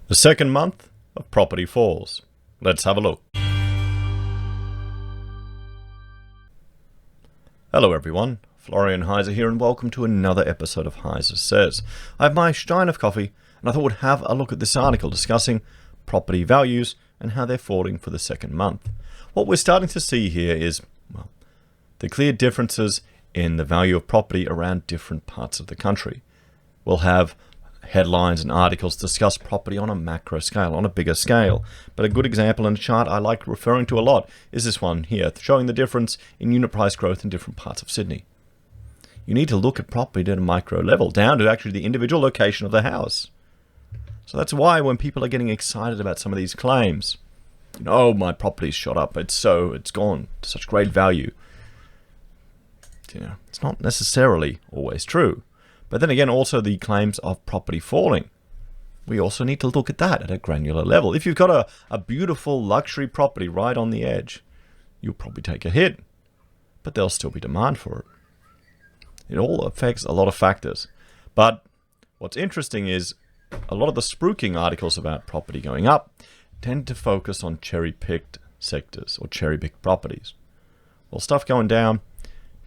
The second month of property falls. Let's have a look. Hello everyone, Florian Heiser here and welcome to another episode of Heiser Says. I have my stein of coffee and I thought we'd have a look at this article discussing property values and how they're falling for the second month. What we're starting to see here is, well, the clear differences in the value of property around different parts of the country. We'll have headlines and articles discuss property on a macro scale, on a bigger scale. But a good example in a chart I like referring to a lot is this one here, showing the difference in unit price growth in different parts of Sydney. You need to look at property at a micro level, down to actually the individual location of the house. So that's why when people are getting excited about some of these claims, my property's shot up, it's gone to such great value. It's not necessarily always true. But then again, also the claims of property falling. We also need to look at that at a granular level. If you've got a beautiful luxury property right on the edge, you'll probably take a hit, but there'll still be demand for it. It all affects a lot of factors. But what's interesting is a lot of the spruiking articles about property going up tend to focus on cherry-picked sectors or cherry-picked properties. While stuff going down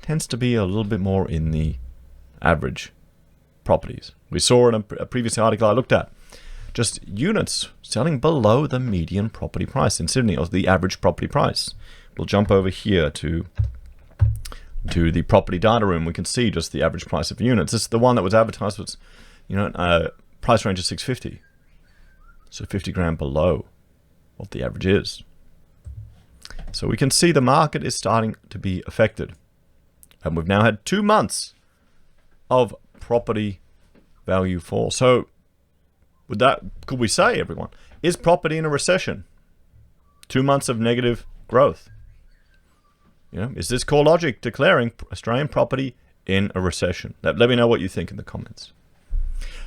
tends to be a little bit more in the average properties. We saw in a previous article I looked at just units selling below the median property price in Sydney, or the average property price. We'll jump over here to the property data room. We can see just the average price of units. This is the one that was advertised was, price range of 650. So 50 grand below what the average is. So we can see the market is starting to be affected. And we've now had 2 months of property value fall. So could we say, everyone, is property in a recession? 2 months of negative growth. Is this CoreLogic declaring Australian property in a recession? Let me know what you think in the comments.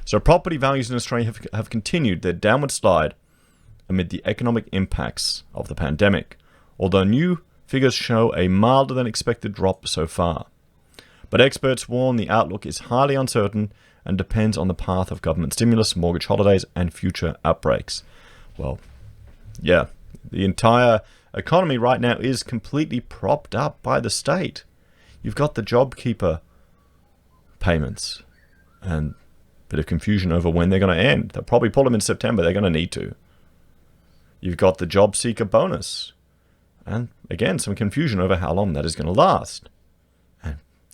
So property values in Australia have continued their downward slide amid the economic impacts of the pandemic, although new figures show a milder than expected drop so far. But experts warn the outlook is highly uncertain and depends on the path of government stimulus, mortgage holidays, and future outbreaks. Well, yeah, the entire economy right now is completely propped up by the state. You've got the JobKeeper payments and a bit of confusion over when they're going to end. They'll probably pull them in September. They're going to need to. You've got the job seeker bonus. And again, some confusion over how long that is going to last.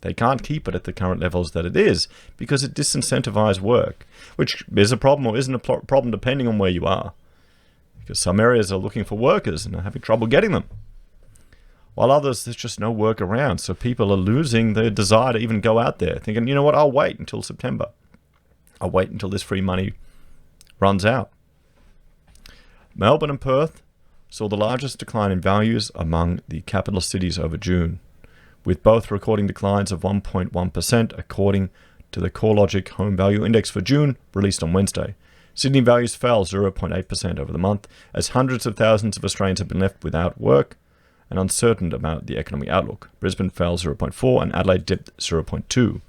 They can't keep it at the current levels that it is because it disincentivizes work, which is a problem or isn't a problem depending on where you are. Because some areas are looking for workers and are having trouble getting them, while others, there's just no work around. So people are losing their desire to even go out there, thinking, I'll wait until September. I'll wait until this free money runs out. Melbourne and Perth saw the largest decline in values among the capital cities over June, with both recording declines of 1.1% according to the CoreLogic Home Value Index for June, released on Wednesday. Sydney values fell 0.8% over the month, as hundreds of thousands of Australians have been left without work and uncertain about the economic outlook. Brisbane fell 0.4% and Adelaide dipped 0.2%.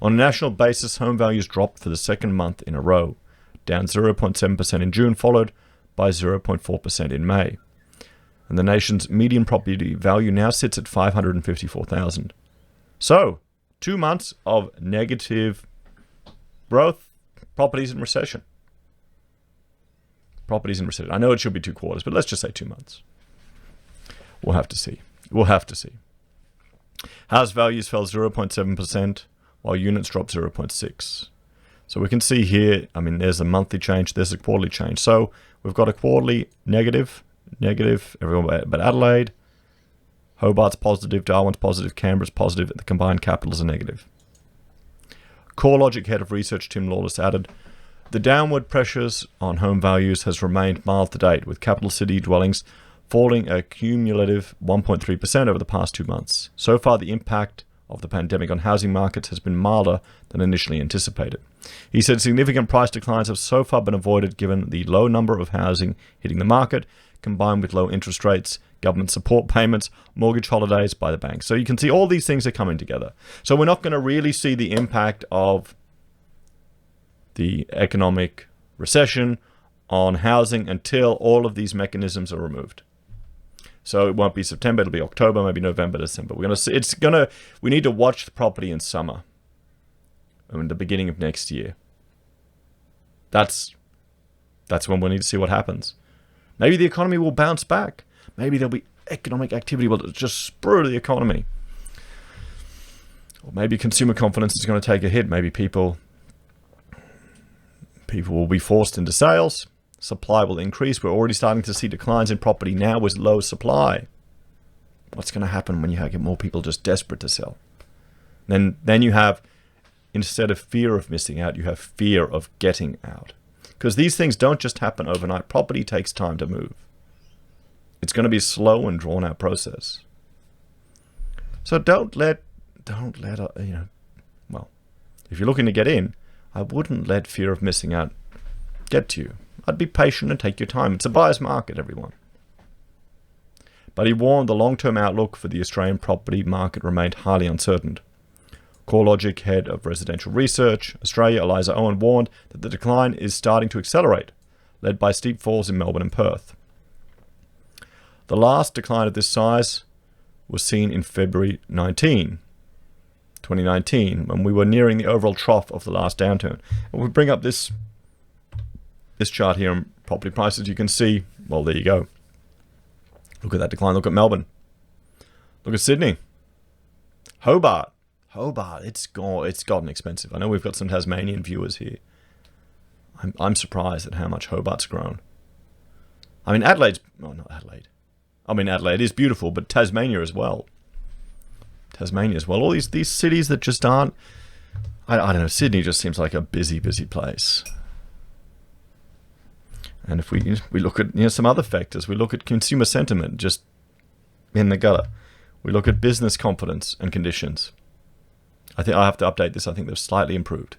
On a national basis, home values dropped for the second month in a row, down 0.7% in June, followed by 0.4% in May. And the nation's median property value now sits at $554,000. So, 2 months of negative growth, properties in recession. Properties in recession. I know it should be 2 quarters, but let's just say 2 months. We'll have to see. House values fell 0.7%, while units dropped 0.6%. So we can see here, there's a monthly change, there's a quarterly change. So we've got a quarterly negative, everyone but Adelaide. Hobart's positive, Darwin's positive, Canberra's positive, the combined capitals are negative. CoreLogic head of research Tim Lawless added, the downward pressures on home values has remained mild to date, with capital city dwellings falling a cumulative 1.3% over the past 2 months. So far, the impact of the pandemic on housing markets has been milder than initially anticipated. He said significant price declines have so far been avoided given the low number of housing hitting the market, combined with low interest rates, government support payments, mortgage holidays by the banks. So you can see all these things are coming together. So we're not going to really see the impact of the economic recession on housing until all of these mechanisms are removed. So it won't be September, it'll be October, maybe November, December. We need to watch the property in summer, in the beginning of next year. That's when we'll need to see what happens. Maybe the economy will bounce back. Maybe there'll be economic activity will just spur the economy. Or maybe consumer confidence is going to take a hit. Maybe people will be forced into sales. Supply will increase. We're already starting to see declines in property now with low supply. What's going to happen when you get more people just desperate to sell? Then you have, instead of fear of missing out, you have fear of getting out. Because these things don't just happen overnight. Property takes time to move. It's going to be a slow and drawn out process. So don't let if you're looking to get in, I wouldn't let fear of missing out get to you. I'd be patient and take your time. It's a buyer's market, everyone. But he warned the long-term outlook for the Australian property market remained highly uncertain. CoreLogic head of residential research, Australia, Eliza Owen, warned that the decline is starting to accelerate, led by steep falls in Melbourne and Perth. The last decline of this size was seen in February 2019, when we were nearing the overall trough of the last downturn. And we bring up this chart here on property prices. You can see, well, there you go. Look at that decline. Look at Melbourne. Look at Sydney. Hobart, it's gotten expensive. I know we've got some Tasmanian viewers here. I'm surprised at how much Hobart's grown. I mean, Adelaide is beautiful, but Tasmania as well. All these cities that just aren't. I don't know. Sydney just seems like a busy place. And if we look at some other factors, we look at consumer sentiment just in the gutter. We look at business confidence and conditions. I think I have to update this. I think they've slightly improved.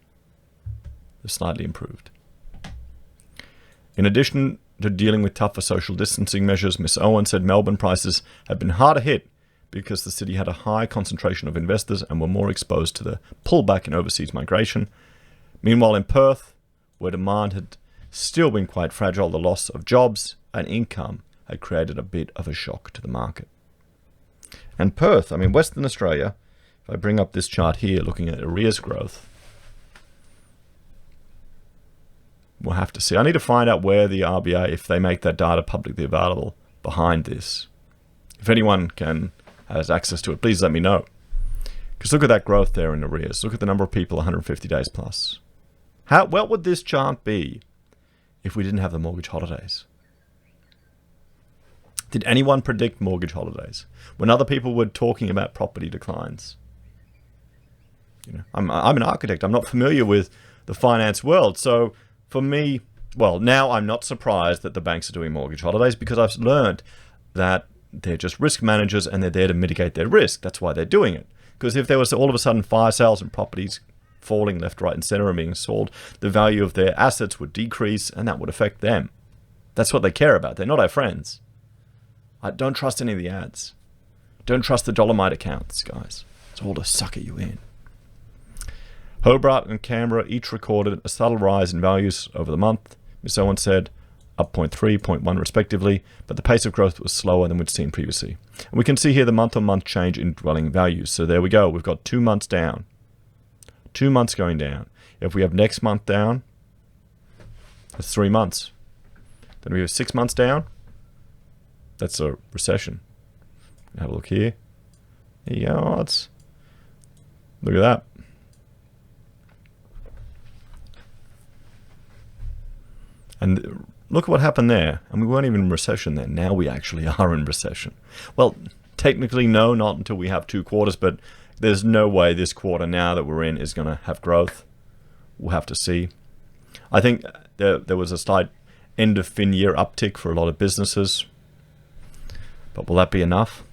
In addition to dealing with tougher social distancing measures, Ms. Owen said Melbourne prices have been harder hit because the city had a high concentration of investors and were more exposed to the pullback in overseas migration. Meanwhile, in Perth, where demand had still been quite fragile, the loss of jobs and income had created a bit of a shock to the market. And Perth, Western Australia, if I bring up this chart here looking at arrears growth, we'll have to see. I need to find out where the RBA, if they make that data publicly available behind this. If anyone has access to it, please let me know. Because look at that growth there in arrears. Look at the number of people 150 days plus. What would this chart be if we didn't have the mortgage holidays? Did anyone predict mortgage holidays when other people were talking about property declines? I'm an architect. I'm not familiar with the finance world. So for me, now I'm not surprised that the banks are doing mortgage holidays, because I've learned that they're just risk managers and they're there to mitigate their risk. That's why they're doing it. Because if there was all of a sudden fire sales and properties falling left, right, and center and being sold, the value of their assets would decrease and that would affect them. That's what they care about. They're not our friends. I don't trust any of the ads. Don't trust the Dolomite accounts, guys. It's all to sucker you in. Hobart and Canberra each recorded a subtle rise in values over the month. Ms. Owen said up 0.3, 0.1 respectively, but the pace of growth was slower than we'd seen previously. And we can see here the month-on-month change in dwelling values. So there we go. We've got 2 months down. 2 months going down. If we have next month down, that's 3 months. Then we have 6 months down. That's a recession. Have a look here. There you go. Look at that. And look at what happened there. And we weren't even in recession then. Now we actually are in recession. Well, technically, no, not until we have 2 quarters. But there's no way this quarter now that we're in is going to have growth. We'll have to see. I think there was a slight end of fin year uptick for a lot of businesses. But will that be enough?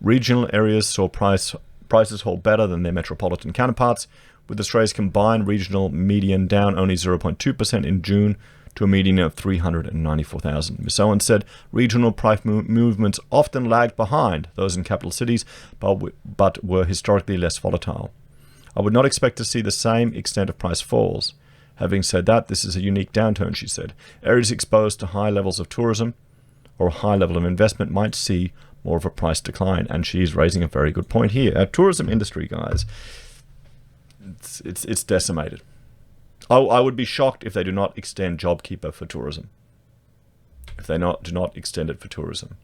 Regional areas saw prices hold better than their metropolitan counterparts, with Australia's combined regional median down only 0.2% in June to a median of 394,000. Ms. Owen said regional price movements often lagged behind those in capital cities, but were historically less volatile. I would not expect to see the same extent of price falls, Having said that, this is a unique downturn, she said. Areas exposed to high levels of tourism or a high level of investment might see more of a price decline. And she's raising a very good point here. Our tourism industry, guys, it's decimated. I would be shocked if they do not extend JobKeeper for tourism. If they do not extend it for tourism.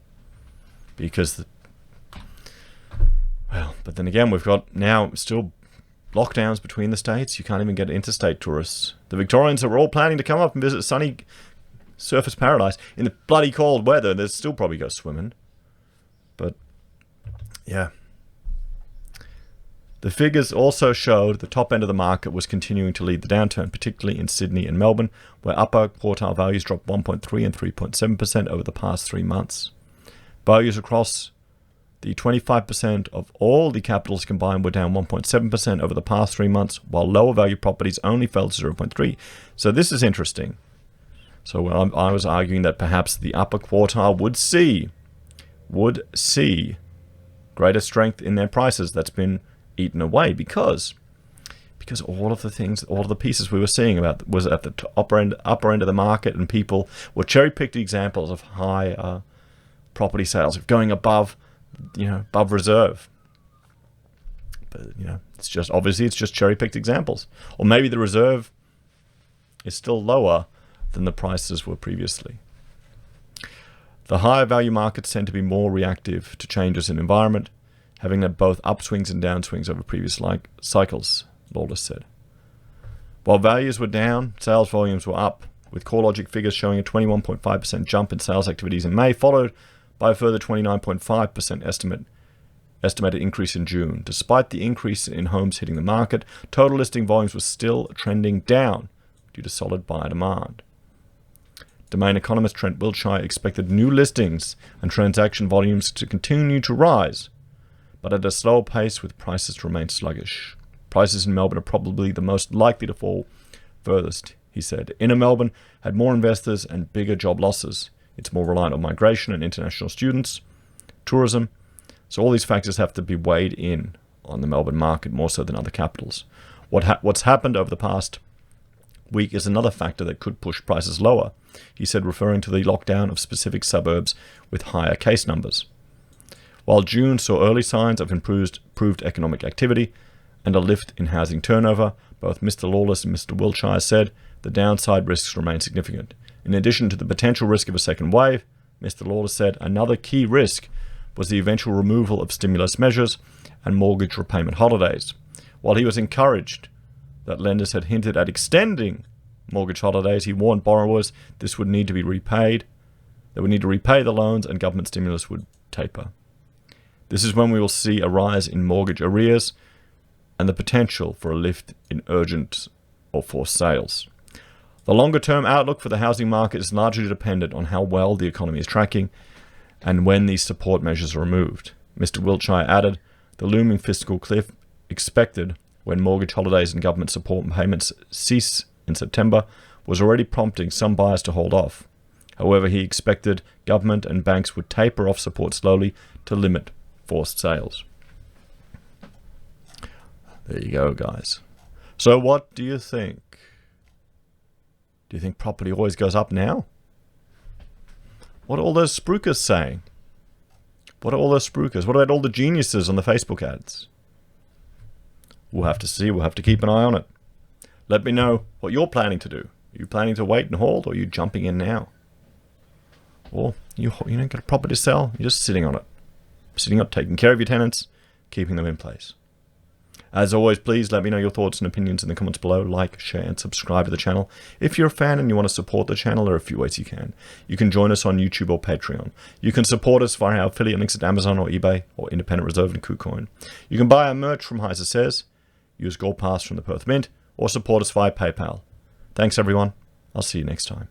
Because, but then again, we've got now still lockdowns between the states. You can't even get interstate tourists. The Victorians that were all planning to come up and visit sunny surface paradise in the bloody cold weather, they'd still probably go swimming. But, yeah. The figures also showed the top end of the market was continuing to lead the downturn, particularly in Sydney and Melbourne, where upper quartile values dropped 1.3 and 3.7% over the past 3 months. Values across the 25% of all the capitals combined were down 1.7% over the past 3 months, while lower value properties only fell to 0.3. So this is interesting. So I was arguing that perhaps the upper quartile would see greater strength in their prices. That's been eaten away because all of the pieces we were seeing about was at the upper end of the market, and people were cherry-picked examples of high property sales going above reserve. But it's just cherry-picked examples, or maybe the reserve is still lower than the prices were previously. The higher value markets tend to be more reactive to changes in environment, having had both upswings and downswings over previous cycles, Lawless said. While values were down, sales volumes were up, with CoreLogic figures showing a 21.5% jump in sales activities in May, followed by a further 29.5% estimated increase in June. Despite the increase in homes hitting the market, total listing volumes were still trending down due to solid buyer demand. Domain economist Trent Wiltshire expected new listings and transaction volumes to continue to rise, but at a slower pace, with prices to remain sluggish. Prices in Melbourne are probably the most likely to fall furthest, he said. Inner Melbourne had more investors and bigger job losses. It's more reliant on migration and international students, tourism. So all these factors have to be weighed in on the Melbourne market more so than other capitals. What's happened over the past week is another factor that could push prices lower, he said, referring to the lockdown of specific suburbs with higher case numbers. While June saw early signs of improved economic activity and a lift in housing turnover, both Mr. Lawless and Mr. Wiltshire said the downside risks remain significant. In addition to the potential risk of a second wave, Mr. Lawless said another key risk was the eventual removal of stimulus measures and mortgage repayment holidays. While he was encouraged that lenders had hinted at extending mortgage holidays, he warned borrowers this would need to be repaid. They would need to repay the loans and government stimulus would taper. This is when we will see a rise in mortgage arrears and the potential for a lift in urgent or forced sales. The longer-term outlook for the housing market is largely dependent on how well the economy is tracking and when these support measures are removed. Mr. Wiltshire added, the looming fiscal cliff expected when mortgage holidays and government support payments cease in September was already prompting some buyers to hold off. However, he expected government and banks would taper off support slowly to limit forced sales. There you go, guys. So what do you think? Do you think property always goes up now? What are all those spruikers saying? What are all those spruikers? What about all the geniuses on the Facebook ads? We'll have to see. We'll have to keep an eye on it. Let me know what you're planning to do. Are you planning to wait and hold, or are you jumping in now? Or you don't got a property to sell, you're just sitting on it. Sitting up, taking care of your tenants, keeping them in place. As always, please let me know your thoughts and opinions in the comments below. Like, share, and subscribe to the channel. If you're a fan and you want to support the channel, there are a few ways you can. You can join us on YouTube or Patreon. You can support us via our affiliate links at Amazon or eBay or Independent Reserve and KuCoin. You can buy our merch from Heiser Says, use Gold Pass from the Perth Mint, or support us via PayPal. Thanks, everyone. I'll see you next time.